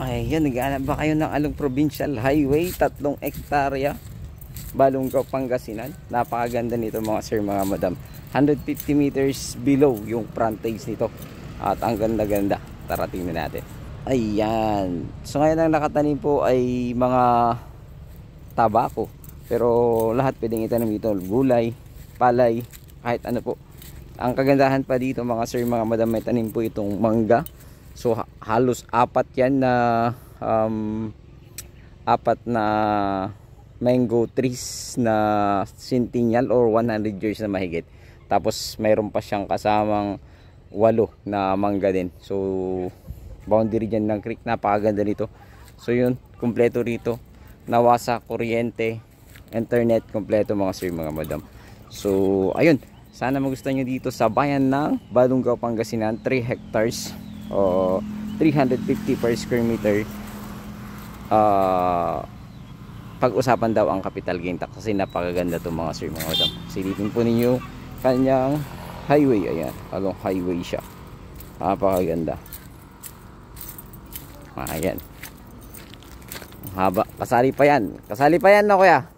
Ayan, naghahanap ba kayo ng Along Provincial Highway, 3 hektarya, Balongaw, Pangasinan? Napakaganda nito mga sir, mga madam. 150 meters below yung frontage nito. At ang ganda-ganda. Tara tingnan natin. Ayan. So ngayon ang nakatanim po ay mga tabako. Pero lahat pwedeng itanim dito. Gulay, palay, kahit ano po. Ang kagandahan pa dito mga sir, mga madam, may tanim po itong mangga. So halos apat yan na apat na mango trees na centennial or 100 years na mahigit. Tapos mayroon pa siyang kasamang 8 na mangga din. So boundary dyan ng creek, napakaganda nito. So yun, kumpleto rito, nawasa, kuryente, internet, kumpleto mga sir, mga madam. So ayun, sana magustuhan nyo dito sa bayan ng Balongaw, Pangasinan. 3 hectares o 350 per square meter. Pag-usapan daw ang capital gain tax kasi napakaganda to mga sir, mga madam. Silipin po ninyo kanyang highway. Ayan, along highway siya, napakaganda. Ayan, haba, kasali pa yan, kasali pa yan na kuya.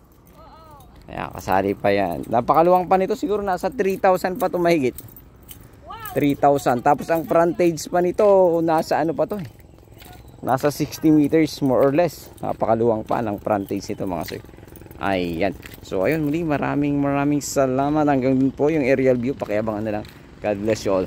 Ayan, kasali pa yan. Napakaluwang pa nito, siguro nasa 3,000 pa ito mahigit. 3,000. Tapos ang frontage pa nito nasa ano pa to eh, nasa 60 meters more or less. Napakaluwang pa ng frontage nito mga sir. Ayan. So ayun, muli maraming salamat. Hanggang dun po yung aerial view. Pakiabangan na lang. God bless you all.